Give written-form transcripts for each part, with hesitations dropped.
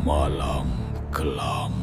Malam Kelam.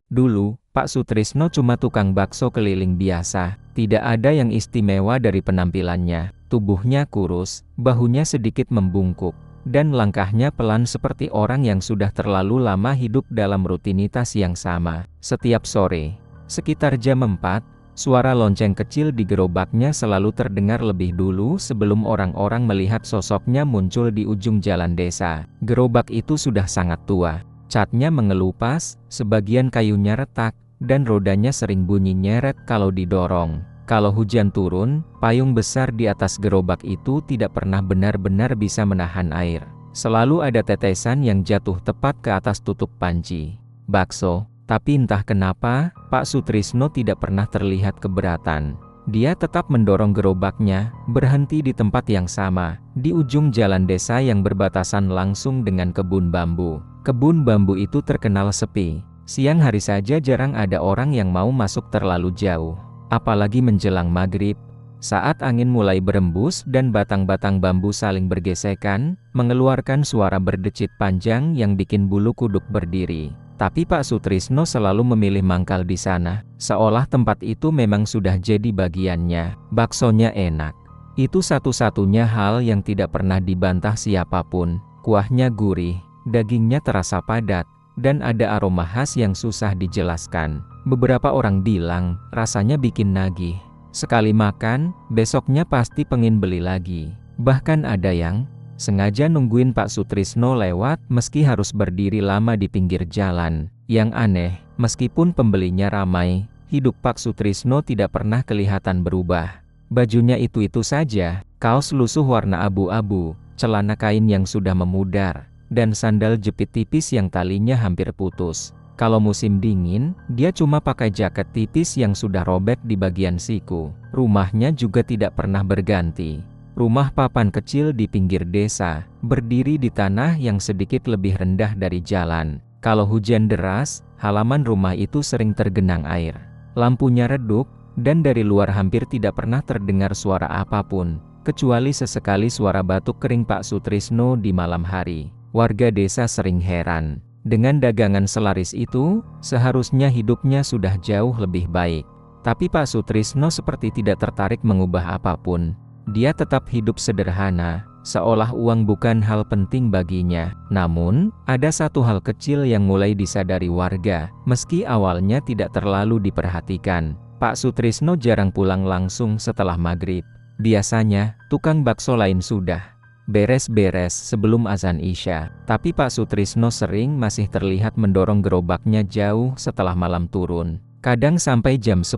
Dulu, Pak Sutrisno cuma tukang bakso keliling biasa, tidak ada yang istimewa dari penampilannya. Tubuhnya kurus, bahunya sedikit membungkuk, dan langkahnya pelan seperti orang yang sudah terlalu lama hidup dalam rutinitas yang sama. Setiap sore, sekitar jam 4, suara lonceng kecil di gerobaknya selalu terdengar lebih dulu sebelum orang-orang melihat sosoknya muncul di ujung jalan desa. Gerobak itu sudah sangat tua. Catnya mengelupas, sebagian kayunya retak, dan rodanya sering bunyi nyeret kalau didorong. Kalau hujan turun, payung besar di atas gerobak itu tidak pernah benar-benar bisa menahan air. Selalu ada tetesan yang jatuh tepat ke atas tutup panci bakso. Tapi entah kenapa, Pak Sutrisno tidak pernah terlihat keberatan. Dia tetap mendorong gerobaknya, berhenti di tempat yang sama, di ujung jalan desa yang berbatasan langsung dengan kebun bambu. Kebun bambu itu terkenal sepi. Siang hari saja jarang ada orang yang mau masuk terlalu jauh. Apalagi menjelang maghrib, saat angin mulai berembus dan batang-batang bambu saling bergesekan, mengeluarkan suara berdecit panjang yang bikin bulu kuduk berdiri. Tapi Pak Sutrisno selalu memilih mangkal di sana, seolah tempat itu memang sudah jadi bagiannya. Baksonya enak. Itu satu-satunya hal yang tidak pernah dibantah siapapun. Kuahnya gurih, dagingnya terasa padat, dan ada aroma khas yang susah dijelaskan. Beberapa orang bilang, rasanya bikin nagih. Sekali makan, besoknya pasti pengen beli lagi. Bahkan ada yang sengaja nungguin Pak Sutrisno lewat meski harus berdiri lama di pinggir jalan. Yang aneh, meskipun pembelinya ramai, hidup Pak Sutrisno tidak pernah kelihatan berubah. Bajunya itu-itu saja, kaos lusuh warna abu-abu, celana kain yang sudah memudar, dan sandal jepit tipis yang talinya hampir putus. Kalau musim dingin, dia cuma pakai jaket tipis yang sudah robek di bagian siku. Rumahnya juga tidak pernah berganti. Rumah papan kecil di pinggir desa, berdiri di tanah yang sedikit lebih rendah dari jalan. Kalau hujan deras, halaman rumah itu sering tergenang air. Lampunya redup, dan dari luar hampir tidak pernah terdengar suara apapun, kecuali sesekali suara batuk kering Pak Sutrisno di malam hari. Warga desa sering heran. Dengan dagangan selaris itu, seharusnya hidupnya sudah jauh lebih baik. Tapi Pak Sutrisno seperti tidak tertarik mengubah apapun. Dia tetap hidup sederhana, seolah uang bukan hal penting baginya. Namun, ada satu hal kecil yang mulai disadari warga, meski awalnya tidak terlalu diperhatikan. Pak Sutrisno jarang pulang langsung setelah maghrib. Biasanya, tukang bakso lain sudah beres-beres sebelum azan Isya. Tapi Pak Sutrisno sering masih terlihat mendorong gerobaknya jauh setelah malam turun. Kadang sampai jam 10,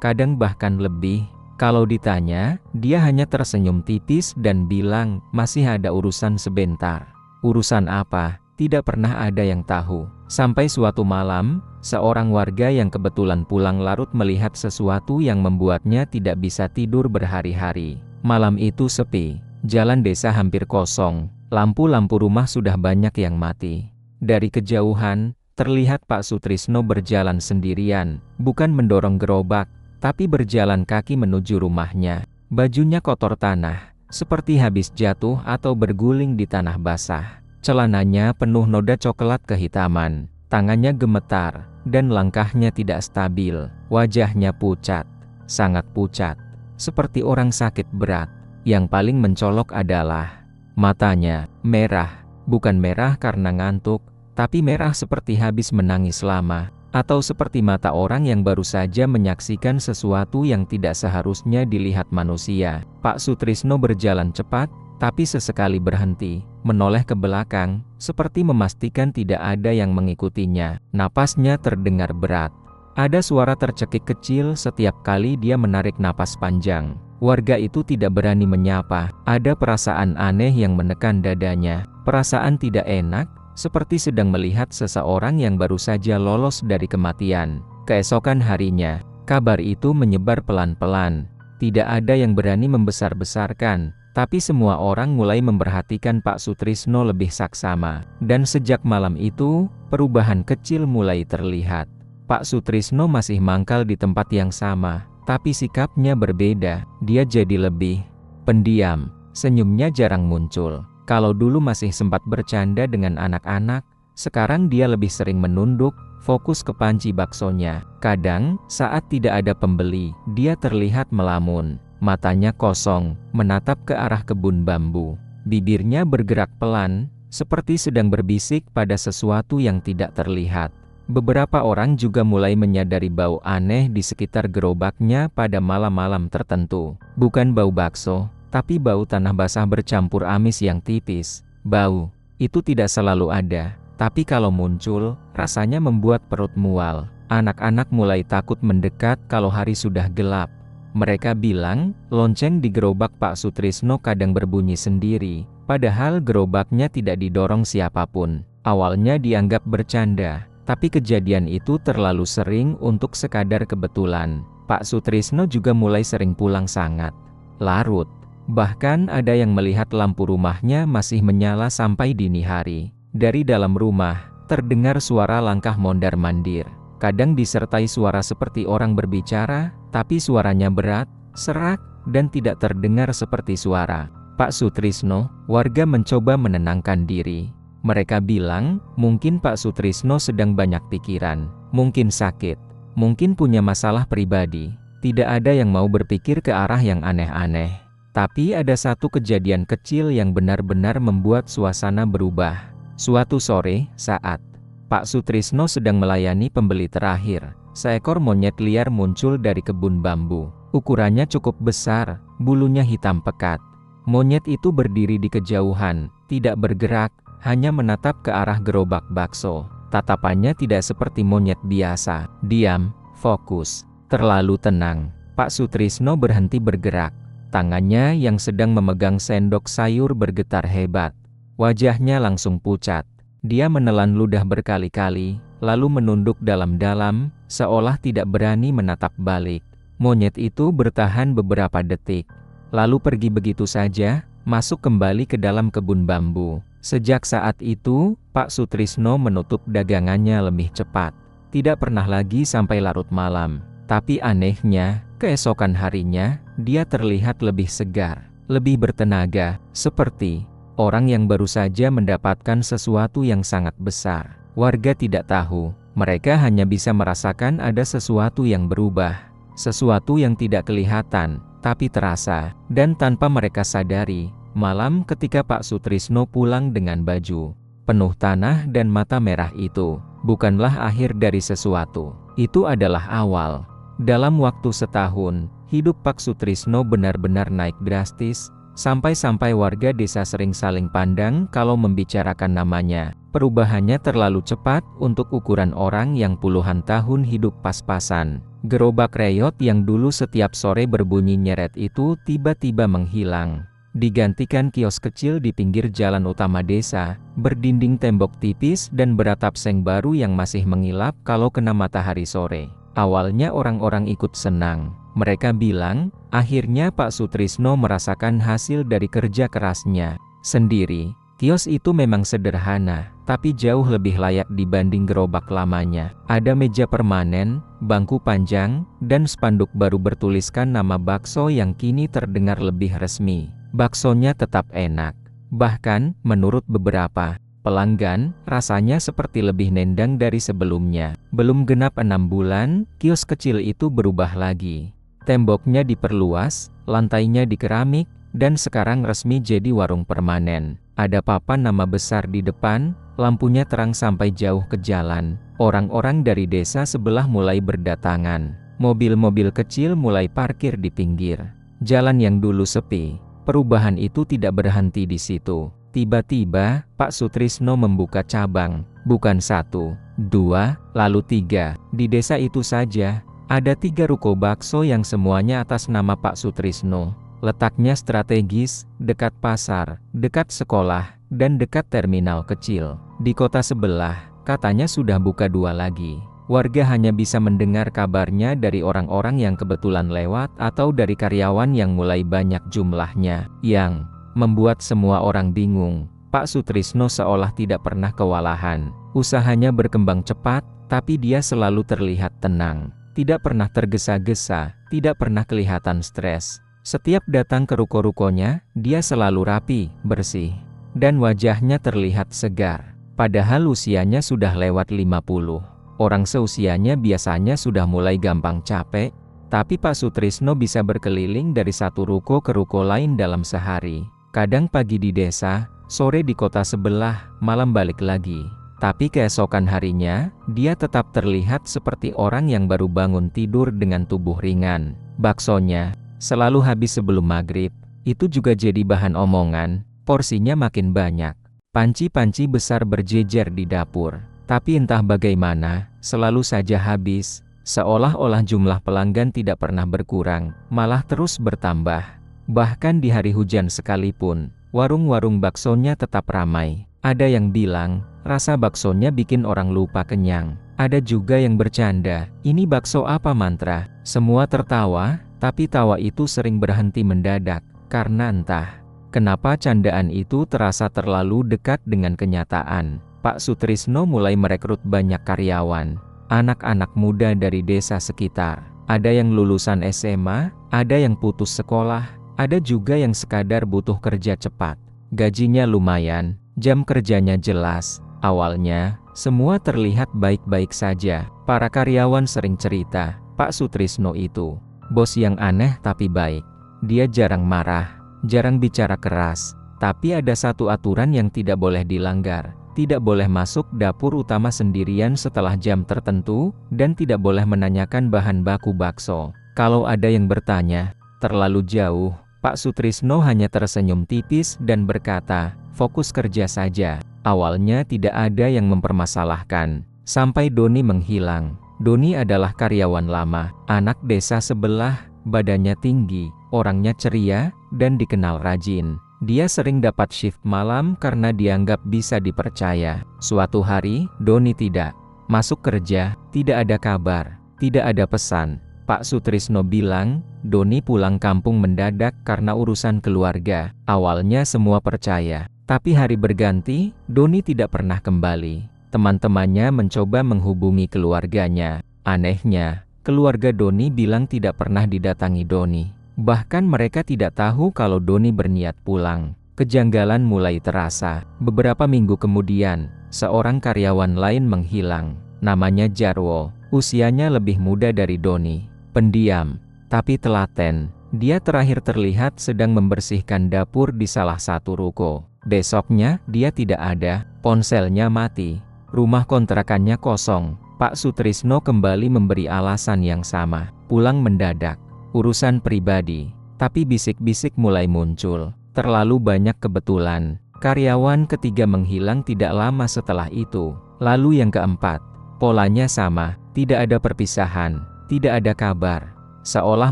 kadang bahkan lebih. Kalau ditanya, dia hanya tersenyum tipis dan bilang, masih ada urusan sebentar. Urusan apa? Tidak pernah ada yang tahu. Sampai suatu malam, seorang warga yang kebetulan pulang larut melihat sesuatu yang membuatnya tidak bisa tidur berhari-hari. Malam itu sepi. Jalan desa hampir kosong, lampu-lampu rumah sudah banyak yang mati. Dari kejauhan, terlihat Pak Sutrisno berjalan sendirian, bukan mendorong gerobak, tapi berjalan kaki menuju rumahnya. Bajunya kotor tanah, seperti habis jatuh atau berguling di tanah basah. Celananya penuh noda coklat kehitaman, tangannya gemetar, dan langkahnya tidak stabil. Wajahnya pucat, sangat pucat, seperti orang sakit berat. Yang paling mencolok adalah matanya, merah, bukan merah karena ngantuk, tapi merah seperti habis menangis lama, atau seperti mata orang yang baru saja menyaksikan sesuatu yang tidak seharusnya dilihat manusia. Pak Sutrisno berjalan cepat, tapi sesekali berhenti, menoleh ke belakang, seperti memastikan tidak ada yang mengikutinya. Napasnya terdengar berat. Ada suara tercekik kecil setiap kali dia menarik napas panjang. Warga itu tidak berani menyapa. Ada perasaan aneh yang menekan dadanya. Perasaan tidak enak, seperti sedang melihat seseorang yang baru saja lolos dari kematian. Keesokan harinya, kabar itu menyebar pelan-pelan. Tidak ada yang berani membesar-besarkan, tapi semua orang mulai memperhatikan Pak Sutrisno lebih saksama. Dan sejak malam itu, perubahan kecil mulai terlihat. Pak Sutrisno masih mangkal di tempat yang sama, tapi sikapnya berbeda. Dia jadi lebih pendiam, senyumnya jarang muncul. Kalau dulu masih sempat bercanda dengan anak-anak, sekarang dia lebih sering menunduk, fokus ke panci baksonya. Kadang, saat tidak ada pembeli, dia terlihat melamun. Matanya kosong, menatap ke arah kebun bambu. Bibirnya bergerak pelan, seperti sedang berbisik pada sesuatu yang tidak terlihat. Beberapa orang juga mulai menyadari bau aneh di sekitar gerobaknya pada malam-malam tertentu. Bukan bau bakso, tapi bau tanah basah bercampur amis yang tipis. Bau itu tidak selalu ada, tapi kalau muncul, rasanya membuat perut mual. Anak-anak mulai takut mendekat kalau hari sudah gelap. Mereka bilang, lonceng di gerobak Pak Sutrisno kadang berbunyi sendiri, padahal gerobaknya tidak didorong siapapun. Awalnya dianggap bercanda, tapi kejadian itu terlalu sering untuk sekadar kebetulan. Pak Sutrisno juga mulai sering pulang sangat larut. Bahkan ada yang melihat lampu rumahnya masih menyala sampai dini hari. Dari dalam rumah, terdengar suara langkah mondar-mandir. Kadang disertai suara seperti orang berbicara, tapi suaranya berat, serak, dan tidak terdengar seperti suara Pak Sutrisno. Warga mencoba menenangkan diri. Mereka bilang, mungkin Pak Sutrisno sedang banyak pikiran, mungkin sakit, mungkin punya masalah pribadi. Tidak ada yang mau berpikir ke arah yang aneh-aneh. Tapi ada satu kejadian kecil yang benar-benar membuat suasana berubah. Suatu sore, saat Pak Sutrisno sedang melayani pembeli terakhir, seekor monyet liar muncul dari kebun bambu. Ukurannya cukup besar, bulunya hitam pekat. Monyet itu berdiri di kejauhan, tidak bergerak, hanya menatap ke arah gerobak bakso. Tatapannya tidak seperti monyet biasa, diam, fokus, terlalu tenang. Pak Sutrisno berhenti bergerak. Tangannya yang sedang memegang sendok sayur bergetar hebat. Wajahnya langsung pucat. Dia menelan ludah berkali-kali, lalu menunduk dalam-dalam, seolah tidak berani menatap balik. Monyet itu bertahan beberapa detik, lalu pergi begitu saja, masuk kembali ke dalam kebun bambu. Sejak saat itu, Pak Sutrisno menutup dagangannya lebih cepat. Tidak pernah lagi sampai larut malam. Tapi anehnya, keesokan harinya, dia terlihat lebih segar, lebih bertenaga, seperti orang yang baru saja mendapatkan sesuatu yang sangat besar. Warga tidak tahu, mereka hanya bisa merasakan ada sesuatu yang berubah. Sesuatu yang tidak kelihatan, tapi terasa. Dan tanpa mereka sadari, malam ketika Pak Sutrisno pulang dengan baju penuh tanah dan mata merah itu, bukanlah akhir dari sesuatu. Itu adalah awal. Dalam waktu setahun, hidup Pak Sutrisno benar-benar naik drastis. Sampai-sampai warga desa sering saling pandang kalau membicarakan namanya. Perubahannya terlalu cepat untuk ukuran orang yang puluhan tahun hidup pas-pasan. Gerobak reyot yang dulu setiap sore berbunyi nyeret itu tiba-tiba menghilang. Digantikan kios kecil di pinggir jalan utama desa, berdinding tembok tipis dan beratap seng baru yang masih mengilap kalau kena matahari sore. Awalnya orang-orang ikut senang. Mereka bilang, akhirnya Pak Sutrisno merasakan hasil dari kerja kerasnya sendiri. Kios itu memang sederhana, tapi jauh lebih layak dibanding gerobak lamanya. Ada meja permanen, bangku panjang, dan spanduk baru bertuliskan nama bakso yang kini terdengar lebih resmi. Baksonya tetap enak. Bahkan, menurut beberapa pelanggan, rasanya seperti lebih nendang dari sebelumnya. Belum genap 6 bulan, kios kecil itu berubah lagi. Temboknya diperluas, lantainya dikeramik, dan sekarang resmi jadi warung permanen. Ada papan nama besar di depan, lampunya terang sampai jauh ke jalan. Orang-orang dari desa sebelah mulai berdatangan. Mobil-mobil kecil mulai parkir di pinggir jalan yang dulu sepi. Perubahan itu tidak berhenti di situ. Tiba-tiba, Pak Sutrisno membuka cabang. Bukan 1, 2, lalu 3. Di desa itu saja, ada 3 ruko bakso yang semuanya atas nama Pak Sutrisno. Letaknya strategis, dekat pasar, dekat sekolah, dan dekat terminal kecil. Di kota sebelah, katanya sudah buka 2 lagi. Warga hanya bisa mendengar kabarnya dari orang-orang yang kebetulan lewat atau dari karyawan yang mulai banyak jumlahnya. Yang membuat semua orang bingung, Pak Sutrisno seolah tidak pernah kewalahan. Usahanya berkembang cepat, tapi dia selalu terlihat tenang. Tidak pernah tergesa-gesa, tidak pernah kelihatan stres. Setiap datang ke ruko-rukonya, dia selalu rapi, bersih, dan wajahnya terlihat segar. Padahal usianya sudah lewat 50. Orang seusianya biasanya sudah mulai gampang capek, tapi Pak Sutrisno bisa berkeliling dari satu ruko ke ruko lain dalam sehari. Kadang pagi di desa, sore di kota sebelah, malam balik lagi. Tapi keesokan harinya, dia tetap terlihat seperti orang yang baru bangun tidur dengan tubuh ringan. Baksonya selalu habis sebelum maghrib. Itu juga jadi bahan omongan, porsinya makin banyak. Panci-panci besar berjejer di dapur. Tapi entah bagaimana, selalu saja habis. Seolah-olah jumlah pelanggan tidak pernah berkurang, malah terus bertambah. Bahkan di hari hujan sekalipun, warung-warung baksonya tetap ramai. Ada yang bilang, rasa baksonya bikin orang lupa kenyang. Ada juga yang bercanda, ini bakso apa mantra? Semua tertawa, tapi tawa itu sering berhenti mendadak, karena entah kenapa candaan itu terasa terlalu dekat dengan kenyataan. Pak Sutrisno mulai merekrut banyak karyawan, anak-anak muda dari desa sekitar. Ada yang lulusan SMA, ada yang putus sekolah, ada juga yang sekadar butuh kerja cepat. Gajinya lumayan, jam kerjanya jelas. Awalnya, semua terlihat baik-baik saja. Para karyawan sering cerita, Pak Sutrisno itu bos yang aneh tapi baik. Dia jarang marah, jarang bicara keras. Tapi ada satu aturan yang tidak boleh dilanggar. Tidak boleh masuk dapur utama sendirian setelah jam tertentu, dan tidak boleh menanyakan bahan baku bakso. Kalau ada yang bertanya terlalu jauh, Pak Sutrisno hanya tersenyum tipis dan berkata, fokus kerja saja. Awalnya tidak ada yang mempermasalahkan, sampai Doni menghilang. Doni adalah karyawan lama, anak desa sebelah, badannya tinggi, orangnya ceria, dan dikenal rajin. Dia sering dapat shift malam karena dianggap bisa dipercaya. Suatu hari, Doni tidak masuk kerja, tidak ada kabar, tidak ada pesan. Pak Sutrisno bilang, Doni pulang kampung mendadak karena urusan keluarga. Awalnya semua percaya, tapi hari berganti, Doni tidak pernah kembali. Teman-temannya mencoba menghubungi keluarganya. Anehnya, keluarga Doni bilang tidak pernah didatangi Doni. Bahkan mereka tidak tahu kalau Doni berniat pulang. Kejanggalan mulai terasa. Beberapa minggu kemudian, seorang karyawan lain menghilang. Namanya Jarwo, usianya lebih muda dari Doni. Pendiam, tapi telaten. Dia terakhir terlihat sedang membersihkan dapur di salah satu ruko. Besoknya, dia tidak ada, ponselnya mati. Rumah kontrakannya kosong. Pak Sutrisno kembali memberi alasan yang sama. Pulang mendadak. Urusan pribadi. Tapi bisik-bisik mulai muncul. Terlalu banyak kebetulan. Karyawan ketiga menghilang tidak lama setelah itu. Lalu yang keempat. Polanya sama. Tidak ada perpisahan. Tidak ada kabar. Seolah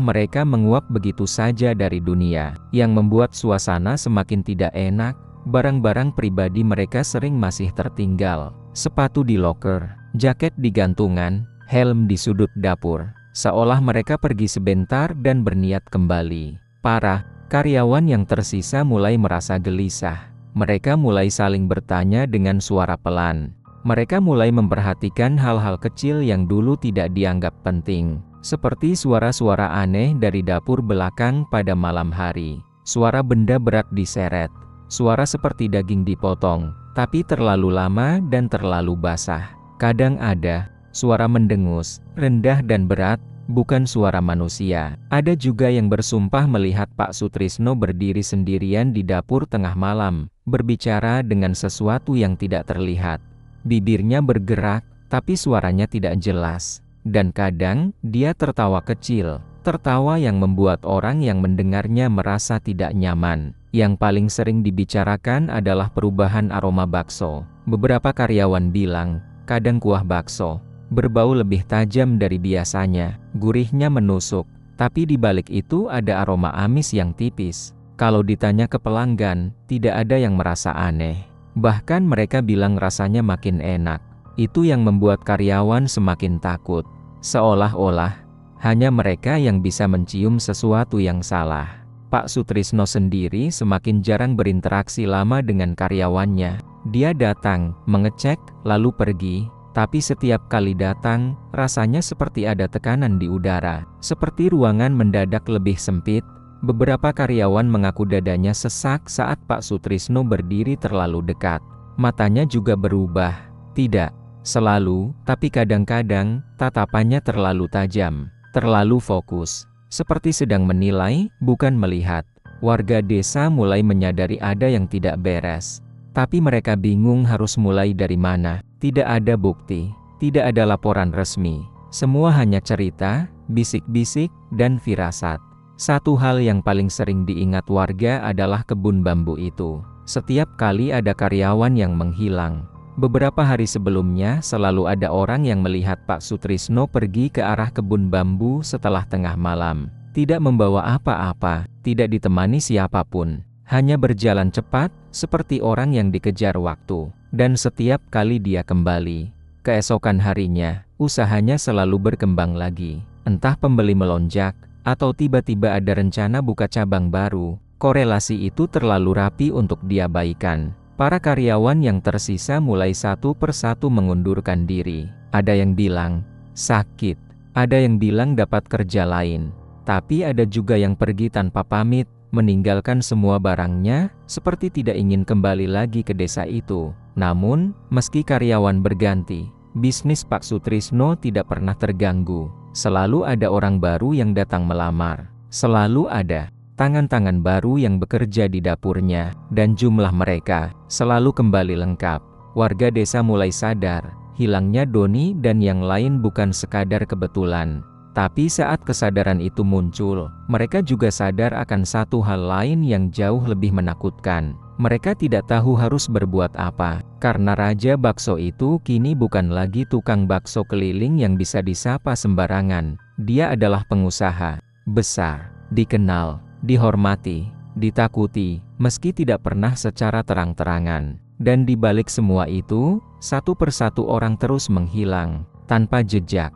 mereka menguap begitu saja dari dunia. Yang membuat suasana semakin tidak enak. Barang-barang pribadi mereka sering masih tertinggal. Sepatu di loker, jaket di gantungan, helm di sudut dapur. Seolah mereka pergi sebentar dan berniat kembali. Para karyawan yang tersisa mulai merasa gelisah. Mereka mulai saling bertanya dengan suara pelan. Mereka mulai memperhatikan hal-hal kecil yang dulu tidak dianggap penting. Seperti suara-suara aneh dari dapur belakang pada malam hari. Suara benda berat diseret. Suara seperti daging dipotong, tapi terlalu lama dan terlalu basah. Kadang ada suara mendengus, rendah dan berat, bukan suara manusia. Ada juga yang bersumpah melihat Pak Sutrisno berdiri sendirian di dapur tengah malam, berbicara dengan sesuatu yang tidak terlihat. Bibirnya bergerak, tapi suaranya tidak jelas. Dan kadang, dia tertawa kecil, tertawa yang membuat orang yang mendengarnya merasa tidak nyaman. Yang paling sering dibicarakan adalah perubahan aroma bakso. Beberapa karyawan bilang, kadang kuah bakso berbau lebih tajam dari biasanya, gurihnya menusuk, tapi di balik itu ada aroma amis yang tipis. Kalau ditanya ke pelanggan, tidak ada yang merasa aneh. Bahkan mereka bilang rasanya makin enak. Itu yang membuat karyawan semakin takut. Seolah-olah hanya mereka yang bisa mencium sesuatu yang salah. Pak Sutrisno sendiri semakin jarang berinteraksi lama dengan karyawannya. Dia datang, mengecek, lalu pergi. Tapi setiap kali datang, rasanya seperti ada tekanan di udara. Seperti ruangan mendadak lebih sempit, Beberapa karyawan mengaku dadanya sesak saat Pak Sutrisno berdiri terlalu dekat. Matanya juga berubah. Tidak selalu, tapi kadang-kadang, tatapannya terlalu tajam, terlalu fokus. Seperti sedang menilai, bukan melihat. Warga desa mulai menyadari ada yang tidak beres. Tapi mereka bingung harus mulai dari mana. Tidak ada bukti, tidak ada laporan resmi. Semua hanya cerita, bisik-bisik, dan firasat. Satu hal yang paling sering diingat warga adalah kebun bambu itu. Setiap kali ada karyawan yang menghilang. Beberapa hari sebelumnya selalu ada orang yang melihat Pak Sutrisno pergi ke arah kebun bambu setelah tengah malam. Tidak membawa apa-apa, tidak ditemani siapapun. Hanya berjalan cepat, seperti orang yang dikejar waktu. Dan setiap kali dia kembali, keesokan harinya, usahanya selalu berkembang lagi. Entah pembeli melonjak, atau tiba-tiba ada rencana buka cabang baru, korelasi itu terlalu rapi untuk diabaikan. Para karyawan yang tersisa mulai satu persatu mengundurkan diri. Ada yang bilang, sakit. Ada yang bilang dapat kerja lain. Tapi ada juga yang pergi tanpa pamit, meninggalkan semua barangnya, seperti tidak ingin kembali lagi ke desa itu. Namun, meski karyawan berganti, bisnis Pak Sutrisno tidak pernah terganggu. Selalu ada orang baru yang datang melamar. Selalu ada tangan-tangan baru yang bekerja di dapurnya. Dan jumlah mereka selalu kembali lengkap. Warga desa mulai sadar, hilangnya Doni dan yang lain bukan sekadar kebetulan. Tapi saat kesadaran itu muncul, mereka juga sadar akan satu hal lain yang jauh lebih menakutkan. Mereka tidak tahu harus berbuat apa, karena Raja Bakso itu kini bukan lagi tukang bakso keliling yang bisa disapa sembarangan. Dia adalah pengusaha besar, dikenal, dihormati, ditakuti, meski tidak pernah secara terang-terangan. Dan di balik semua itu, satu persatu orang terus menghilang, tanpa jejak.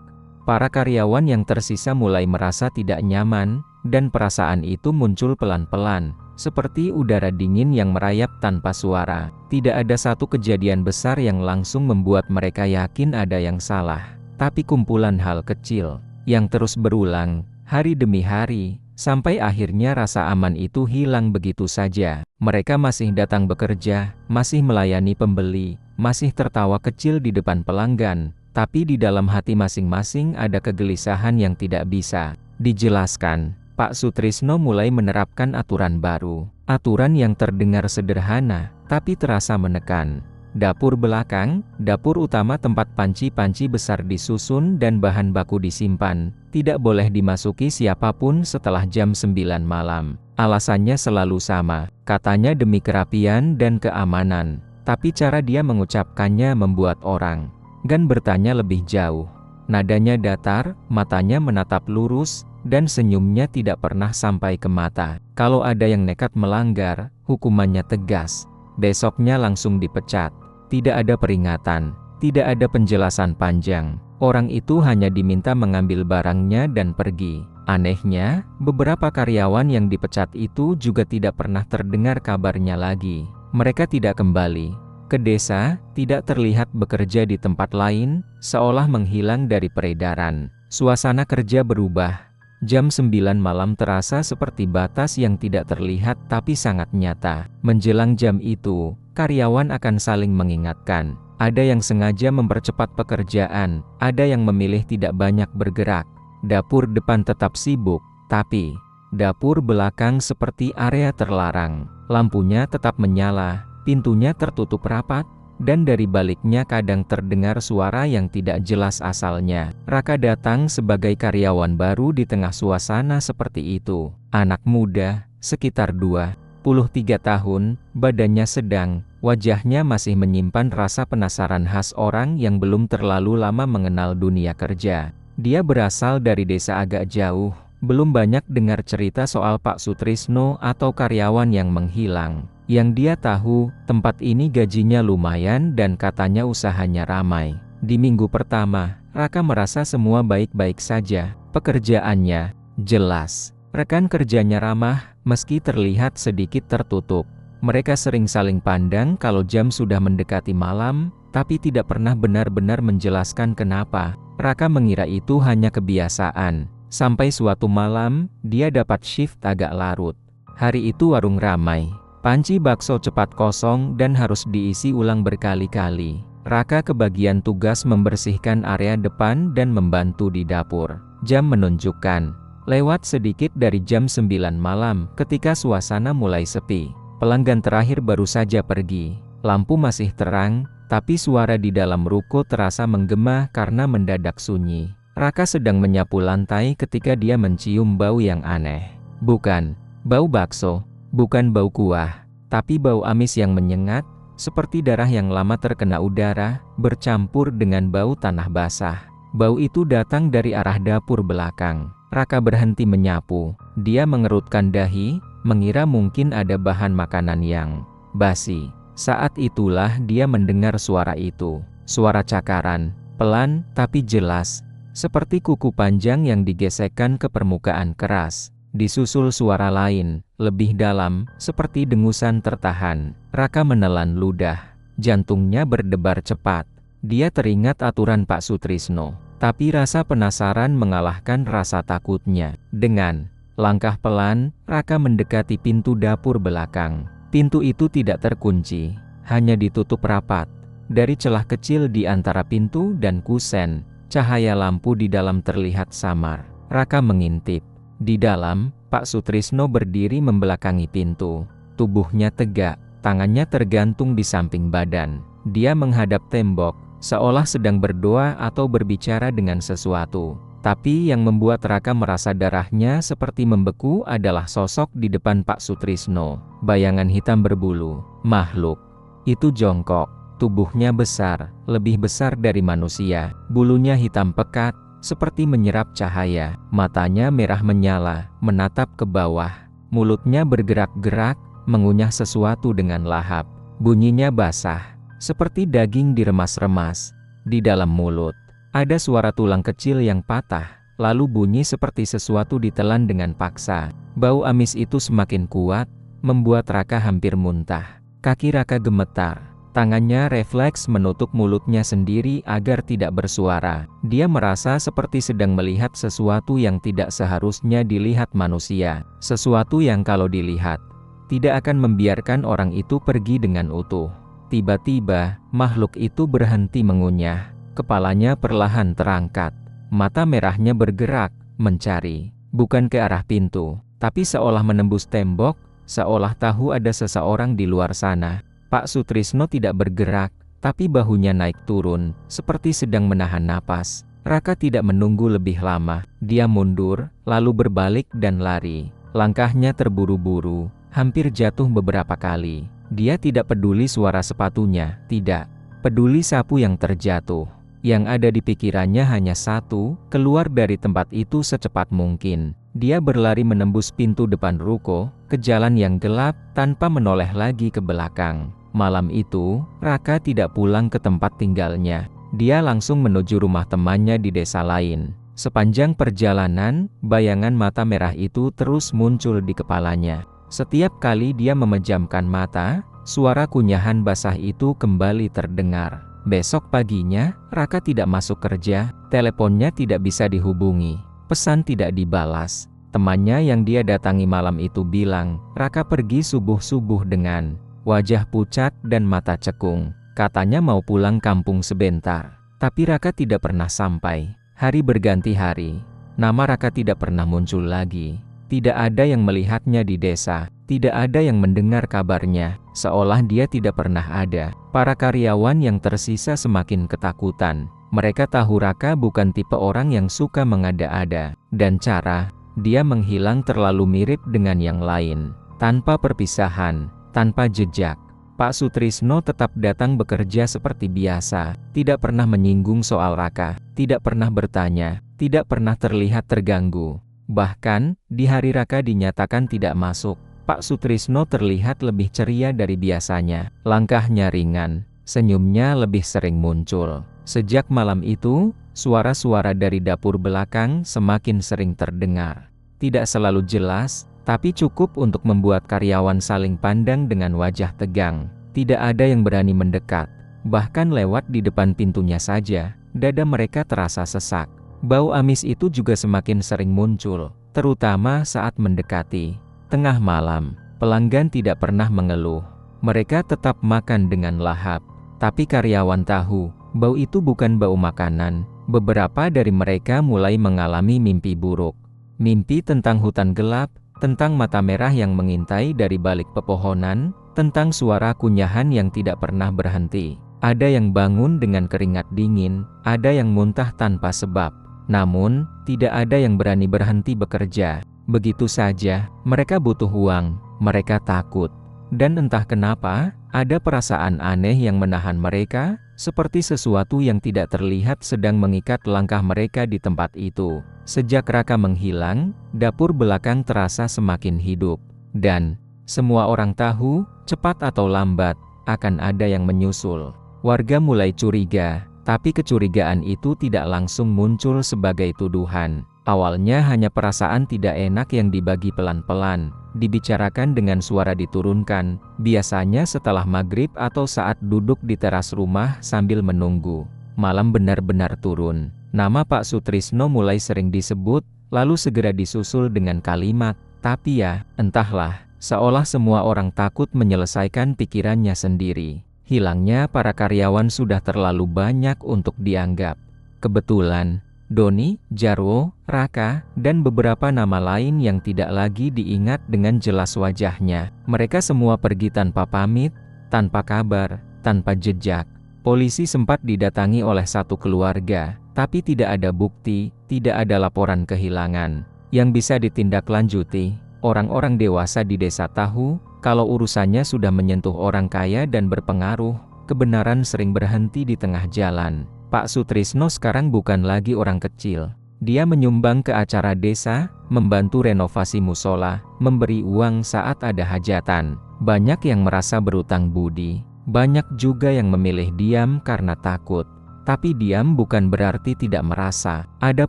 Para karyawan yang tersisa mulai merasa tidak nyaman, dan perasaan itu muncul pelan-pelan. Seperti udara dingin yang merayap tanpa suara. Tidak ada satu kejadian besar yang langsung membuat mereka yakin ada yang salah. Tapi kumpulan hal kecil, yang terus berulang, hari demi hari, sampai akhirnya rasa aman itu hilang begitu saja. Mereka masih datang bekerja, masih melayani pembeli, masih tertawa kecil di depan pelanggan. Tapi di dalam hati masing-masing ada kegelisahan yang tidak bisa dijelaskan. Pak Sutrisno mulai menerapkan aturan baru. Aturan yang terdengar sederhana, tapi terasa menekan. Dapur belakang, dapur utama tempat panci-panci besar disusun dan bahan baku disimpan, tidak boleh dimasuki siapapun setelah jam 9 malam. Alasannya selalu sama, katanya demi kerapian dan keamanan. Tapi cara dia mengucapkannya membuat orang enggan bertanya lebih jauh. Nadanya datar, matanya menatap lurus, dan senyumnya tidak pernah sampai ke mata. Kalau ada yang nekat melanggar, hukumannya tegas. Besoknya langsung dipecat. Tidak ada peringatan, tidak ada penjelasan panjang. Orang itu hanya diminta mengambil barangnya dan pergi. Anehnya, beberapa karyawan yang dipecat itu juga tidak pernah terdengar kabarnya lagi. Mereka tidak kembali ke desa, tidak terlihat bekerja di tempat lain, seolah menghilang dari peredaran. Suasana kerja berubah. Jam 9 malam terasa seperti batas yang tidak terlihat tapi sangat nyata. Menjelang jam itu, karyawan akan saling mengingatkan. Ada yang sengaja mempercepat pekerjaan, ada yang memilih tidak banyak bergerak. Dapur depan tetap sibuk, tapi dapur belakang seperti area terlarang. Lampunya tetap menyala, pintunya tertutup rapat, dan dari baliknya kadang terdengar suara yang tidak jelas asalnya. Raka datang sebagai karyawan baru di tengah suasana seperti itu. Anak muda, sekitar 23 tahun, badannya sedang, wajahnya masih menyimpan rasa penasaran khas orang yang belum terlalu lama mengenal dunia kerja. Dia berasal dari desa agak jauh, belum banyak dengar cerita soal Pak Sutrisno atau karyawan yang menghilang. Yang dia tahu, tempat ini gajinya lumayan dan katanya usahanya ramai. Di minggu pertama, Raka merasa semua baik-baik saja. Pekerjaannya jelas, rekan kerjanya ramah, meski terlihat sedikit tertutup. Mereka sering saling pandang kalau jam sudah mendekati malam, tapi tidak pernah benar-benar menjelaskan kenapa. Raka mengira itu hanya kebiasaan. Sampai suatu malam, dia dapat shift agak larut. Hari itu warung ramai. Panci bakso cepat kosong dan harus diisi ulang berkali-kali. Raka kebagian tugas membersihkan area depan dan membantu di dapur. Jam menunjukkan lewat sedikit dari jam 9 malam ketika suasana mulai sepi. Pelanggan terakhir baru saja pergi. Lampu masih terang, tapi suara di dalam ruko terasa menggema karena mendadak sunyi. Raka sedang menyapu lantai ketika dia mencium bau yang aneh. Bukan bau bakso, bukan bau kuah, tapi bau amis yang menyengat, seperti darah yang lama terkena udara, bercampur dengan bau tanah basah. Bau itu datang dari arah dapur belakang. Raka berhenti menyapu. Dia mengerutkan dahi, mengira mungkin ada bahan makanan yang basi. Saat itulah dia mendengar suara itu. Suara cakaran, pelan tapi jelas. Seperti kuku panjang yang digesekkan ke permukaan keras. Disusul suara lain, lebih dalam, seperti dengusan tertahan. Raka menelan ludah. Jantungnya berdebar cepat. Dia teringat aturan Pak Sutrisno. Tapi rasa penasaran mengalahkan rasa takutnya. Dengan langkah pelan, Raka mendekati pintu dapur belakang. Pintu itu tidak terkunci, hanya ditutup rapat. Dari celah kecil di antara pintu dan kusen, cahaya lampu di dalam terlihat samar. Raka mengintip. Di dalam, Pak Sutrisno berdiri membelakangi pintu. Tubuhnya tegak, tangannya tergantung di samping badan. Dia menghadap tembok, seolah sedang berdoa atau berbicara dengan sesuatu. Tapi yang membuat Raka merasa darahnya seperti membeku adalah sosok di depan Pak Sutrisno. Bayangan hitam berbulu, makhluk. Itu jongkok. Tubuhnya besar, lebih besar dari manusia. Bulunya hitam pekat, seperti menyerap cahaya. Matanya merah menyala, menatap ke bawah. Mulutnya bergerak-gerak, mengunyah sesuatu dengan lahap. Bunyinya basah, seperti daging diremas-remas. Di dalam mulut, ada suara tulang kecil yang patah, lalu bunyi seperti sesuatu ditelan dengan paksa. Bau amis itu semakin kuat, membuat Raka hampir muntah. Kaki Raka gemetar. Tangannya refleks menutup mulutnya sendiri agar tidak bersuara. Dia merasa seperti sedang melihat sesuatu yang tidak seharusnya dilihat manusia. Sesuatu yang kalau dilihat, tidak akan membiarkan orang itu pergi dengan utuh. Tiba-tiba, makhluk itu berhenti mengunyah. Kepalanya perlahan terangkat. Mata merahnya bergerak, mencari. Bukan ke arah pintu, tapi seolah menembus tembok, seolah tahu ada seseorang di luar sana. Pak Sutrisno tidak bergerak, tapi bahunya naik turun, seperti sedang menahan napas. Raka tidak menunggu lebih lama. Dia mundur, lalu berbalik dan lari. Langkahnya terburu-buru, hampir jatuh beberapa kali. Dia tidak peduli suara sepatunya, tidak peduli sapu yang terjatuh. Yang ada di pikirannya hanya satu, keluar dari tempat itu secepat mungkin. Dia berlari menembus pintu depan ruko, ke jalan yang gelap, tanpa menoleh lagi ke belakang. Malam itu, Raka tidak pulang ke tempat tinggalnya. Dia langsung menuju rumah temannya di desa lain. Sepanjang perjalanan, bayangan mata merah itu terus muncul di kepalanya. Setiap kali dia memejamkan mata, suara kunyahan basah itu kembali terdengar. Besok paginya, Raka tidak masuk kerja, teleponnya tidak bisa dihubungi, pesan tidak dibalas. Temannya yang dia datangi malam itu bilang, Raka pergi subuh-subuh dengan wajah pucat dan mata cekung. Katanya mau pulang kampung sebentar. Tapi Raka tidak pernah sampai. Hari berganti hari. Nama Raka tidak pernah muncul lagi. Tidak ada yang melihatnya di desa. Tidak ada yang mendengar kabarnya. Seolah dia tidak pernah ada. Para karyawan yang tersisa semakin ketakutan. Mereka tahu Raka bukan tipe orang yang suka mengada-ada. Dan cara dia menghilang terlalu mirip dengan yang lain. Tanpa perpisahan, tanpa jejak. Pak Sutrisno tetap datang bekerja seperti biasa, tidak pernah menyinggung soal Raka, tidak pernah bertanya, tidak pernah terlihat terganggu. Bahkan, di hari Raka dinyatakan tidak masuk, Pak Sutrisno terlihat lebih ceria dari biasanya. Langkahnya ringan, senyumnya lebih sering muncul. Sejak malam itu, suara-suara dari dapur belakang semakin sering terdengar. Tidak selalu jelas, tapi cukup untuk membuat karyawan saling pandang dengan wajah tegang. Tidak ada yang berani mendekat. Bahkan lewat di depan pintunya saja, dada mereka terasa sesak. Bau amis itu juga semakin sering muncul, terutama saat mendekati tengah malam. Pelanggan tidak pernah mengeluh. Mereka tetap makan dengan lahap. Tapi karyawan tahu, bau itu bukan bau makanan. Beberapa dari mereka mulai mengalami mimpi buruk. Mimpi tentang hutan gelap, tentang mata merah yang mengintai dari balik pepohonan, tentang suara kunyahan yang tidak pernah berhenti. Ada yang bangun dengan keringat dingin, ada yang muntah tanpa sebab. Namun, tidak ada yang berani berhenti bekerja. Begitu saja, mereka butuh uang, mereka takut. Dan entah kenapa, ada perasaan aneh yang menahan mereka, seperti sesuatu yang tidak terlihat sedang mengikat langkah mereka di tempat itu. Sejak Raka menghilang, dapur belakang terasa semakin hidup. Dan, semua orang tahu, cepat atau lambat, akan ada yang menyusul. Warga mulai curiga, tapi kecurigaan itu tidak langsung muncul sebagai tuduhan. Awalnya hanya perasaan tidak enak yang dibagi pelan-pelan, dibicarakan dengan suara diturunkan, biasanya setelah maghrib atau saat duduk di teras rumah sambil menunggu. Malam benar-benar turun. Nama Pak Sutrisno mulai sering disebut, lalu segera disusul dengan kalimat, "Tapi ya, entahlah." Seolah semua orang takut menyelesaikan pikirannya sendiri. Hilangnya para karyawan sudah terlalu banyak untuk dianggap kebetulan. Doni, Jarwo, Raka, dan beberapa nama lain yang tidak lagi diingat dengan jelas wajahnya. Mereka semua pergi tanpa pamit, tanpa kabar, tanpa jejak. Polisi sempat didatangi oleh satu keluarga, tapi tidak ada bukti, tidak ada laporan kehilangan yang bisa ditindaklanjuti. Orang-orang dewasa di desa tahu, kalau urusannya sudah menyentuh orang kaya dan berpengaruh, kebenaran sering berhenti di tengah jalan. Pak Sutrisno sekarang bukan lagi orang kecil. Dia menyumbang ke acara desa, membantu renovasi musola, memberi uang saat ada hajatan. Banyak yang merasa berutang budi, banyak juga yang memilih diam karena takut. Tapi diam bukan berarti tidak merasa. Ada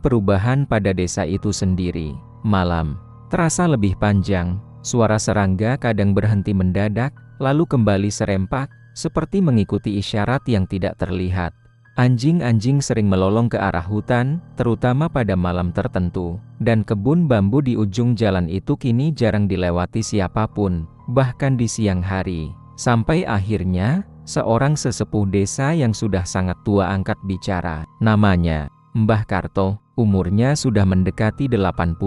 perubahan pada desa itu sendiri. Malam terasa lebih panjang, suara serangga kadang berhenti mendadak, lalu kembali serempak, seperti mengikuti isyarat yang tidak terlihat. Anjing-anjing sering melolong ke arah hutan, terutama pada malam tertentu, dan kebun bambu di ujung jalan itu kini jarang dilewati siapapun, bahkan di siang hari. Sampai akhirnya, seorang sesepuh desa yang sudah sangat tua angkat bicara. Namanya Mbah Karto, umurnya sudah mendekati 80.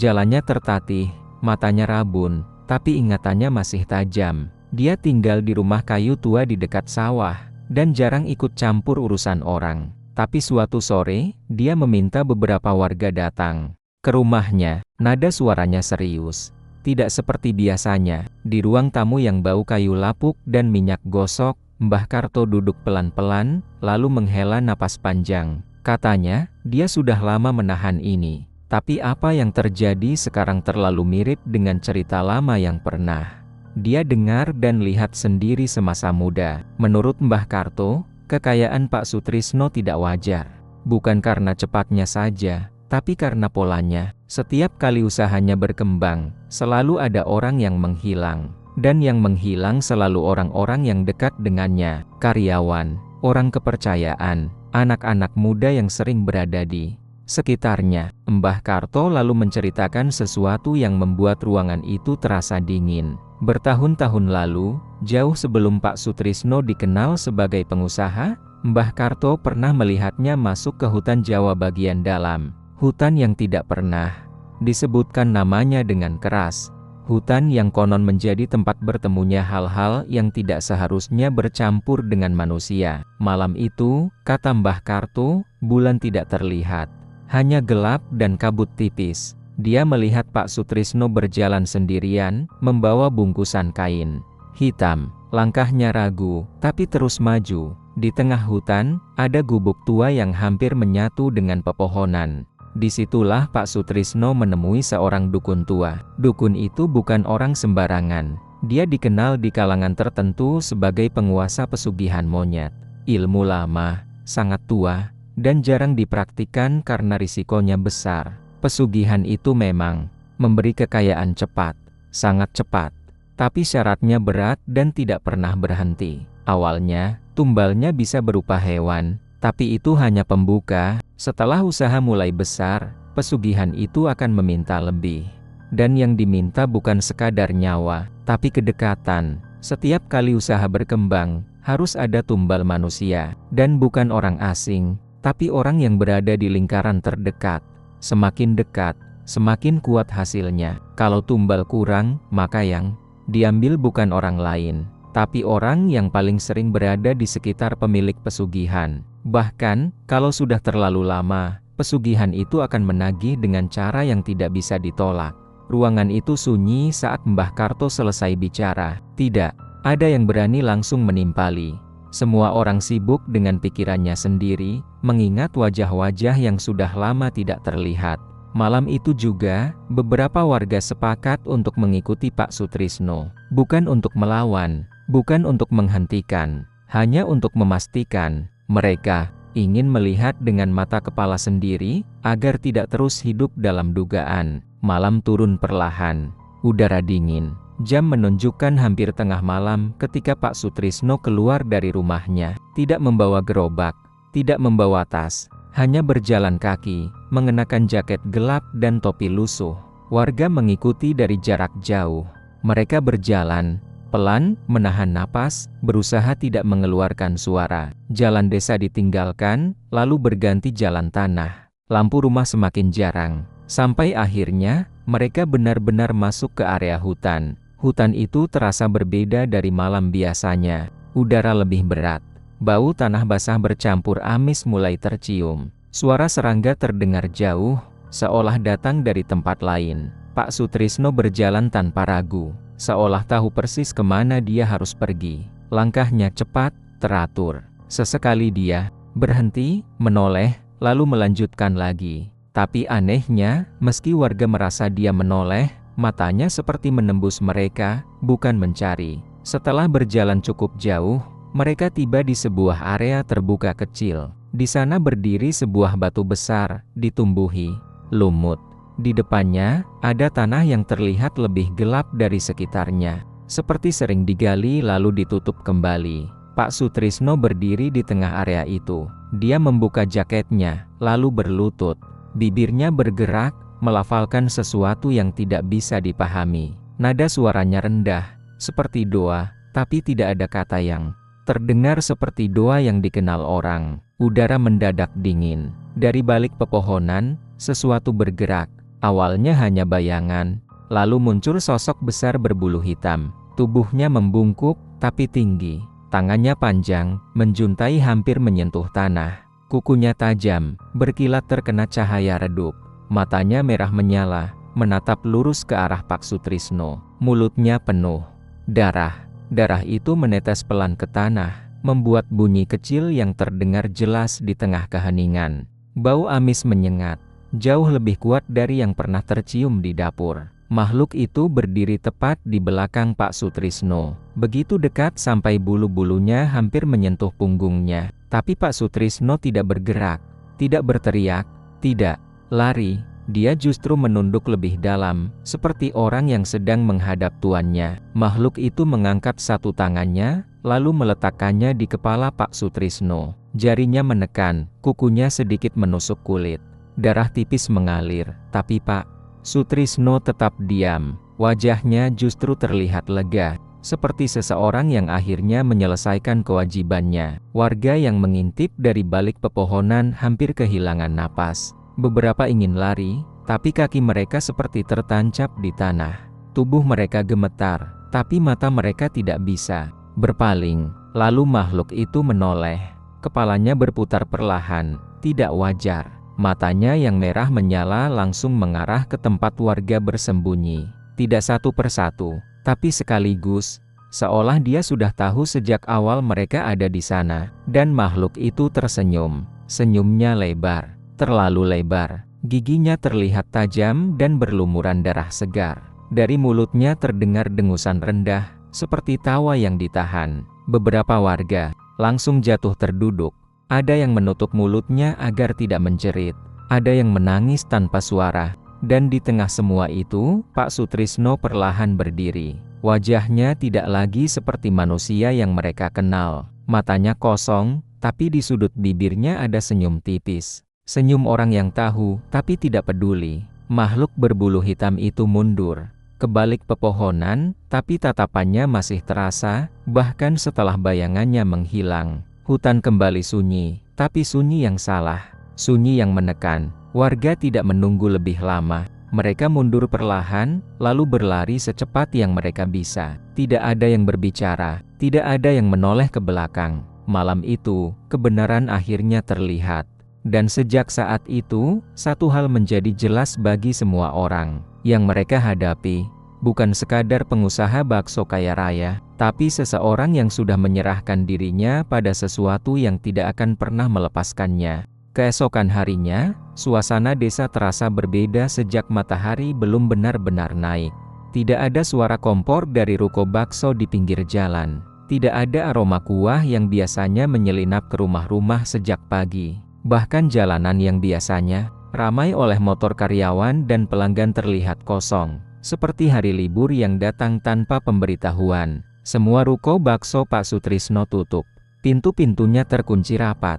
Jalannya tertatih, matanya rabun, tapi ingatannya masih tajam. Dia tinggal di rumah kayu tua di dekat sawah, dan jarang ikut campur urusan orang. Tapi suatu sore, dia meminta beberapa warga datang ke rumahnya. Nada suaranya serius. Tidak seperti biasanya. Di ruang tamu yang bau kayu lapuk dan minyak gosok, Mbah Karto duduk pelan-pelan, lalu menghela napas panjang. Katanya, dia sudah lama menahan ini. Tapi apa yang terjadi sekarang terlalu mirip dengan cerita lama yang pernah dia dengar dan lihat sendiri semasa muda. Menurut Mbah Karto, kekayaan Pak Sutrisno tidak wajar. Bukan karena cepatnya saja, tapi karena polanya. Setiap kali usahanya berkembang, selalu ada orang yang menghilang. Dan yang menghilang selalu orang-orang yang dekat dengannya. Karyawan, orang kepercayaan, anak-anak muda yang sering berada di sekitarnya. Mbah Karto lalu menceritakan sesuatu yang membuat ruangan itu terasa dingin. Bertahun-tahun lalu, jauh sebelum Pak Sutrisno dikenal sebagai pengusaha, Mbah Karto pernah melihatnya masuk ke hutan Jawa bagian dalam. Hutan yang tidak pernah disebutkan namanya dengan keras. Hutan yang konon menjadi tempat bertemunya hal-hal yang tidak seharusnya bercampur dengan manusia. Malam itu, kata Mbah Karto, bulan tidak terlihat. Hanya gelap dan kabut tipis. Dia melihat Pak Sutrisno berjalan sendirian, membawa bungkusan kain hitam. Langkahnya ragu, tapi terus maju. Di tengah hutan, ada gubuk tua yang hampir menyatu dengan pepohonan. Disitulah Pak Sutrisno menemui seorang dukun tua. Dukun itu bukan orang sembarangan. Dia dikenal di kalangan tertentu sebagai penguasa pesugihan monyet. Ilmu lama, sangat tua, dan jarang dipraktikkan karena risikonya besar. Pesugihan itu memang memberi kekayaan cepat, sangat cepat. Tapi syaratnya berat dan tidak pernah berhenti. Awalnya, tumbalnya bisa berupa hewan, Tapi itu hanya pembuka, setelah usaha mulai besar, pesugihan itu akan meminta lebih. Dan yang diminta bukan sekadar nyawa, tapi kedekatan. Setiap kali usaha berkembang, harus ada tumbal manusia, dan bukan orang asing, tapi orang yang berada di lingkaran terdekat. Semakin dekat, semakin kuat hasilnya. Kalau tumbal kurang, maka yang diambil bukan orang lain, tapi orang yang paling sering berada di sekitar pemilik pesugihan. Bahkan, kalau sudah terlalu lama, pesugihan itu akan menagih dengan cara yang tidak bisa ditolak. Ruangan itu sunyi saat Mbah Karto selesai bicara. Tidak ada yang berani langsung menimpali. Semua orang sibuk dengan pikirannya sendiri, mengingat wajah-wajah yang sudah lama tidak terlihat. Malam itu juga, beberapa warga sepakat untuk mengikuti Pak Sutrisno. Bukan untuk melawan, bukan untuk menghentikan, hanya untuk memastikan. Mereka ingin melihat dengan mata kepala sendiri, agar tidak terus hidup dalam dugaan. Malam turun perlahan, udara dingin. Jam menunjukkan hampir tengah malam ketika Pak Sutrisno keluar dari rumahnya. Tidak membawa gerobak, tidak membawa tas, hanya berjalan kaki, mengenakan jaket gelap dan topi lusuh. Warga mengikuti dari jarak jauh. Mereka berjalan pelan, menahan napas, berusaha tidak mengeluarkan suara. Jalan desa ditinggalkan, lalu berganti jalan tanah. Lampu rumah semakin jarang. Sampai akhirnya, mereka benar-benar masuk ke area hutan. Hutan itu terasa berbeda dari malam biasanya. Udara lebih berat. Bau tanah basah bercampur amis mulai tercium. Suara serangga terdengar jauh, seolah datang dari tempat lain. Pak Sutrisno berjalan tanpa ragu, seolah tahu persis kemana dia harus pergi. Langkahnya cepat, teratur. Sesekali dia berhenti, menoleh, lalu melanjutkan lagi. Tapi anehnya, meski warga merasa dia menoleh, matanya seperti menembus mereka, bukan mencari. Setelah berjalan cukup jauh, mereka tiba di sebuah area terbuka kecil. Di sana berdiri sebuah batu besar, ditumbuhi lumut. Di depannya, ada tanah yang terlihat lebih gelap dari sekitarnya, seperti sering digali lalu ditutup kembali. Pak Sutrisno berdiri di tengah area itu. Dia membuka jaketnya, lalu berlutut. Bibirnya bergerak, melafalkan sesuatu yang tidak bisa dipahami. Nada suaranya rendah, seperti doa, tapi tidak ada kata yang terdengar seperti doa yang dikenal orang. Udara mendadak dingin. Dari balik pepohonan, sesuatu bergerak. Awalnya hanya bayangan, lalu muncul sosok besar berbulu hitam. Tubuhnya membungkuk, tapi tinggi. Tangannya panjang, menjuntai hampir menyentuh tanah. Kukunya tajam, berkilat terkena cahaya redup. Matanya merah menyala, menatap lurus ke arah Pak Sutrisno. Mulutnya penuh darah. Darah itu menetes pelan ke tanah, membuat bunyi kecil yang terdengar jelas di tengah keheningan. Bau amis menyengat, jauh lebih kuat dari yang pernah tercium di dapur. Makhluk itu berdiri tepat di belakang Pak Sutrisno. Begitu dekat sampai bulu-bulunya hampir menyentuh punggungnya. Tapi Pak Sutrisno tidak bergerak, tidak berteriak, tidak lari. Dia justru menunduk lebih dalam, seperti orang yang sedang menghadap tuannya. Makhluk itu mengangkat satu tangannya, lalu meletakkannya di kepala Pak Sutrisno. Jarinya menekan, kukunya sedikit menusuk kulit. Darah tipis mengalir, tapi Pak Sutrisno tetap diam. Wajahnya justru terlihat lega, seperti seseorang yang akhirnya menyelesaikan kewajibannya. Warga yang mengintip dari balik pepohonan hampir kehilangan napas. Beberapa ingin lari, tapi kaki mereka seperti tertancap di tanah. Tubuh mereka gemetar, tapi mata mereka tidak bisa berpaling. Lalu makhluk itu menoleh. Kepalanya berputar perlahan, tidak wajar. Matanya yang merah menyala langsung mengarah ke tempat warga bersembunyi. Tidak satu persatu, tapi sekaligus, seolah dia sudah tahu sejak awal mereka ada di sana. Dan makhluk itu tersenyum. Senyumnya lebar, terlalu lebar. Giginya terlihat tajam dan berlumuran darah segar. Dari mulutnya terdengar dengusan rendah, seperti tawa yang ditahan. Beberapa warga langsung jatuh terduduk. Ada yang menutup mulutnya agar tidak menjerit. Ada yang menangis tanpa suara. Dan di tengah semua itu, Pak Sutrisno perlahan berdiri. Wajahnya tidak lagi seperti manusia yang mereka kenal. Matanya kosong, tapi di sudut bibirnya ada senyum tipis. Senyum orang yang tahu, tapi tidak peduli. Makhluk berbulu hitam itu mundur ke balik pepohonan, tapi tatapannya masih terasa, bahkan setelah bayangannya menghilang. Hutan kembali sunyi, tapi sunyi yang salah, sunyi yang menekan. Warga tidak menunggu lebih lama. Mereka mundur perlahan, lalu berlari secepat yang mereka bisa. Tidak ada yang berbicara, tidak ada yang menoleh ke belakang. Malam itu, kebenaran akhirnya terlihat. Dan sejak saat itu, satu hal menjadi jelas bagi semua orang. Yang mereka hadapi, bukan sekadar pengusaha bakso kaya raya, tapi seseorang yang sudah menyerahkan dirinya pada sesuatu yang tidak akan pernah melepaskannya. Keesokan harinya, suasana desa terasa berbeda sejak matahari belum benar-benar naik. Tidak ada suara kompor dari ruko bakso di pinggir jalan. Tidak ada aroma kuah yang biasanya menyelinap ke rumah-rumah sejak pagi. Bahkan jalanan yang biasanya ramai oleh motor karyawan dan pelanggan terlihat kosong, seperti hari libur yang datang tanpa pemberitahuan. Semua ruko bakso Pak Sutrisno tutup. Pintu-pintunya terkunci rapat.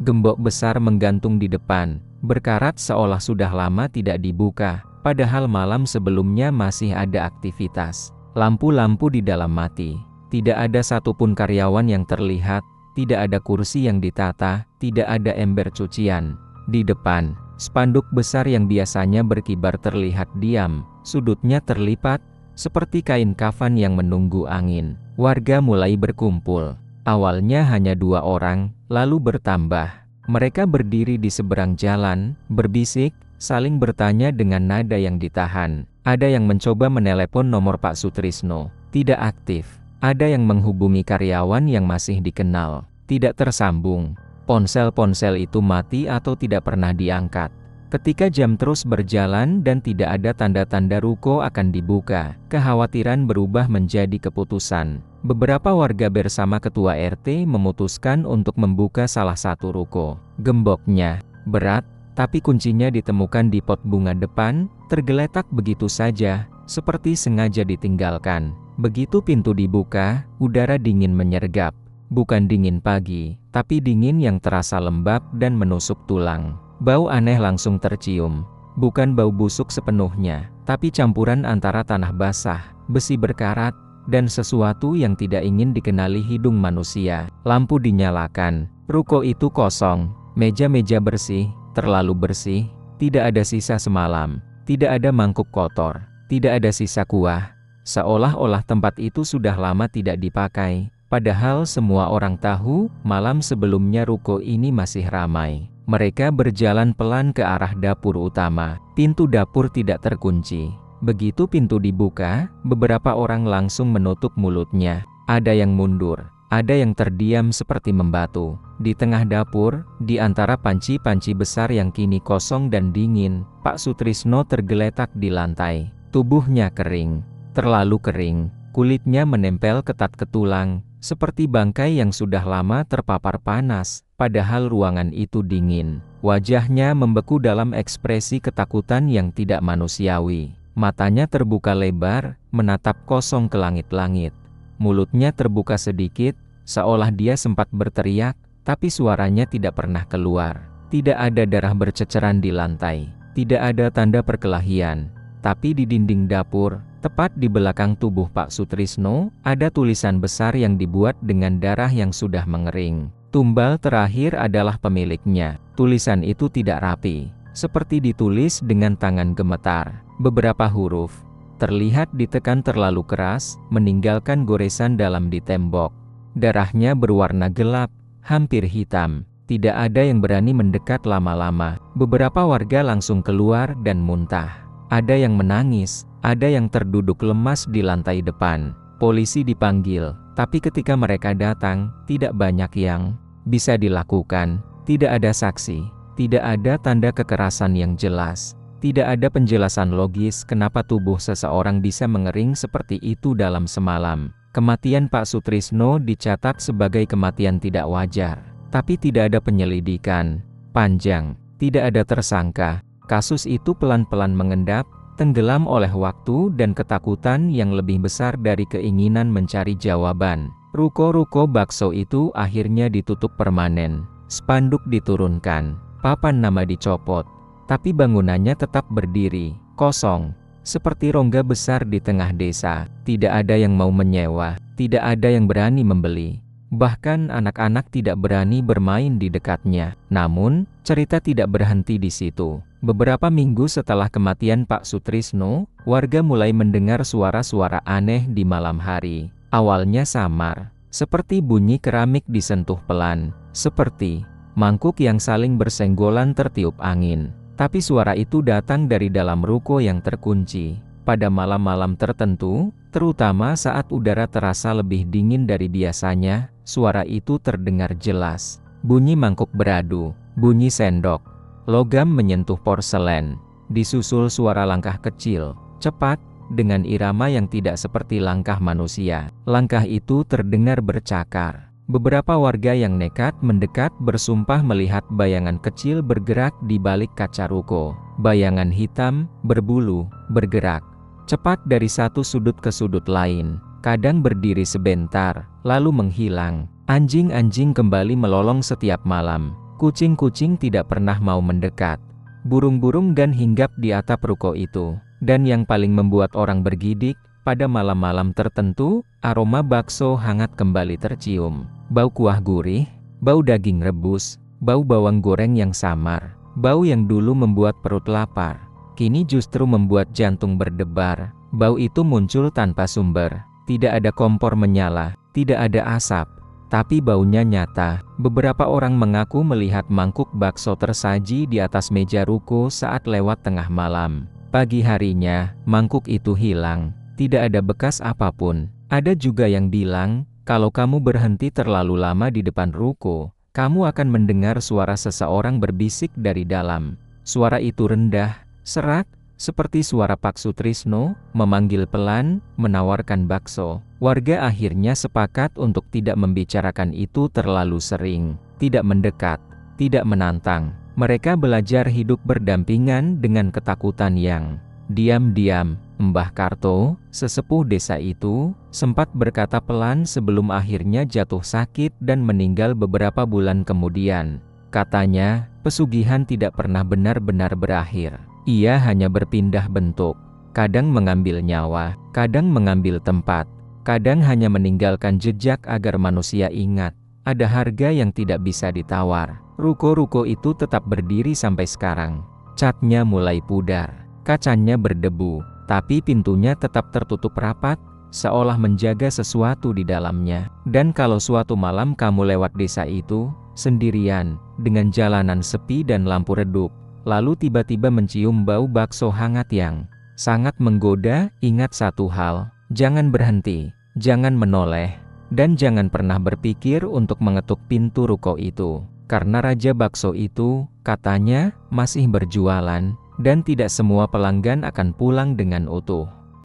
Gembok besar menggantung di depan, berkarat seolah sudah lama tidak dibuka, padahal malam sebelumnya masih ada aktivitas. Lampu-lampu di dalam mati. Tidak ada satupun karyawan yang terlihat, tidak ada kursi yang ditata, tidak ada ember cucian. Di depan, spanduk besar yang biasanya berkibar terlihat diam, sudutnya terlipat, seperti kain kafan yang menunggu angin. Warga mulai berkumpul. Awalnya hanya 2 orang, lalu bertambah. Mereka berdiri di seberang jalan, berbisik, saling bertanya dengan nada yang ditahan. Ada yang mencoba menelepon nomor Pak Sutrisno, tidak aktif. Ada yang menghubungi karyawan yang masih dikenal, tidak tersambung. Ponsel-ponsel itu mati atau tidak pernah diangkat. Ketika jam terus berjalan dan tidak ada tanda-tanda ruko akan dibuka, kekhawatiran berubah menjadi keputusan. Beberapa warga bersama ketua RT memutuskan untuk membuka salah satu ruko. Gemboknya berat, tapi kuncinya ditemukan di pot bunga depan, tergeletak begitu saja, seperti sengaja ditinggalkan. Begitu pintu dibuka, udara dingin menyergap. Bukan dingin pagi, tapi dingin yang terasa lembab dan menusuk tulang. Bau aneh langsung tercium. Bukan bau busuk sepenuhnya, tapi campuran antara tanah basah, besi berkarat, dan sesuatu yang tidak ingin dikenali hidung manusia. Lampu dinyalakan. Ruko itu kosong. Meja-meja bersih, terlalu bersih. Tidak ada sisa semalam. Tidak ada mangkuk kotor. Tidak ada sisa kuah. Seolah-olah tempat itu sudah lama tidak dipakai. Padahal semua orang tahu, malam sebelumnya ruko ini masih ramai. Mereka berjalan pelan ke arah dapur utama. Pintu dapur tidak terkunci. Begitu pintu dibuka, beberapa orang langsung menutup mulutnya. Ada yang mundur, ada yang terdiam seperti membatu. Di tengah dapur, di antara panci-panci besar yang kini kosong dan dingin, Pak Sutrisno tergeletak di lantai. Tubuhnya kering. Terlalu kering, kulitnya menempel ketat ke tulang, seperti bangkai yang sudah lama terpapar panas, padahal ruangan itu dingin. Wajahnya membeku dalam ekspresi ketakutan yang tidak manusiawi. Matanya terbuka lebar, menatap kosong ke langit-langit. Mulutnya terbuka sedikit, seolah dia sempat berteriak, tapi suaranya tidak pernah keluar. Tidak ada darah berceceran di lantai, tidak ada tanda perkelahian. Tapi di dinding dapur, tepat di belakang tubuh Pak Sutrisno, ada tulisan besar yang dibuat dengan darah yang sudah mengering. Tumbal terakhir adalah pemiliknya. Tulisan itu tidak rapi, seperti ditulis dengan tangan gemetar. Beberapa huruf terlihat ditekan terlalu keras, meninggalkan goresan dalam di tembok. Darahnya berwarna gelap, hampir hitam. Tidak ada yang berani mendekat lama-lama. Beberapa warga langsung keluar dan muntah. Ada yang menangis, ada yang terduduk lemas di lantai depan. Polisi dipanggil, tapi ketika mereka datang, tidak banyak yang bisa dilakukan. Tidak ada saksi, tidak ada tanda kekerasan yang jelas. Tidak ada penjelasan logis kenapa tubuh seseorang bisa mengering seperti itu dalam semalam. Kematian Pak Sutrisno dicatat sebagai kematian tidak wajar. Tapi tidak ada penyelidikan panjang, tidak ada tersangka. Kasus itu pelan-pelan mengendap, tenggelam oleh waktu dan ketakutan yang lebih besar dari keinginan mencari jawaban. Ruko-ruko bakso itu akhirnya ditutup permanen, spanduk diturunkan, papan nama dicopot, tapi bangunannya tetap berdiri, kosong, seperti rongga besar di tengah desa. Tidak ada yang mau menyewa, tidak ada yang berani membeli. Bahkan anak-anak tidak berani bermain di dekatnya. Namun, cerita tidak berhenti di situ. Beberapa minggu setelah kematian Pak Sutrisno, warga mulai mendengar suara-suara aneh di malam hari. Awalnya samar, seperti bunyi keramik disentuh pelan, seperti mangkuk yang saling bersenggolan tertiup angin. Tapi suara itu datang dari dalam ruko yang terkunci. Pada malam-malam tertentu, terutama saat udara terasa lebih dingin dari biasanya, suara itu terdengar jelas. Bunyi mangkuk beradu, bunyi sendok, logam menyentuh porselen, disusul suara langkah kecil, cepat, dengan irama yang tidak seperti langkah manusia. Langkah itu terdengar bercakar. Beberapa warga yang nekat mendekat bersumpah melihat bayangan kecil bergerak di balik kaca ruko. Bayangan hitam, berbulu, bergerak cepat dari satu sudut ke sudut lain. Kadang berdiri sebentar, lalu menghilang. Anjing-anjing kembali melolong setiap malam. Kucing-kucing tidak pernah mau mendekat. Burung-burung dan hinggap di atap ruko itu. Dan yang paling membuat orang bergidik, pada malam-malam tertentu, aroma bakso hangat kembali tercium. Bau kuah gurih, bau daging rebus, bau bawang goreng yang samar, bau yang dulu membuat perut lapar, kini justru membuat jantung berdebar. Bau itu muncul tanpa sumber, tidak ada kompor menyala, tidak ada asap, tapi baunya nyata. Beberapa orang mengaku melihat mangkuk bakso tersaji di atas meja ruko saat lewat tengah malam. Pagi harinya, mangkuk itu hilang, tidak ada bekas apapun. Ada juga yang bilang, kalau kamu berhenti terlalu lama di depan ruko, kamu akan mendengar suara seseorang berbisik dari dalam. Suara itu rendah, serak, seperti suara Pak Sutrisno, memanggil pelan, menawarkan bakso. Warga akhirnya sepakat untuk tidak membicarakan itu terlalu sering, tidak mendekat, tidak menantang. Mereka belajar hidup berdampingan dengan ketakutan yang diam-diam. Mbah Karto, sesepuh desa itu, sempat berkata pelan sebelum akhirnya jatuh sakit dan meninggal beberapa bulan kemudian. Katanya, pesugihan tidak pernah benar-benar berakhir. Ia hanya berpindah bentuk, kadang mengambil nyawa, kadang mengambil tempat, kadang hanya meninggalkan jejak agar manusia ingat. Ada harga yang tidak bisa ditawar. Ruko-ruko itu tetap berdiri sampai sekarang. Catnya mulai pudar, kacanya berdebu, tapi pintunya tetap tertutup rapat, seolah menjaga sesuatu di dalamnya. Dan kalau suatu malam kamu lewat desa itu, sendirian, dengan jalanan sepi dan lampu redup, lalu tiba-tiba mencium bau bakso hangat yang sangat menggoda, ingat satu hal, jangan berhenti, jangan menoleh, dan jangan pernah berpikir untuk mengetuk pintu ruko itu. Karena Raja Bakso itu, katanya, masih berjualan, dan tidak semua pelanggan akan pulang dengan utuh.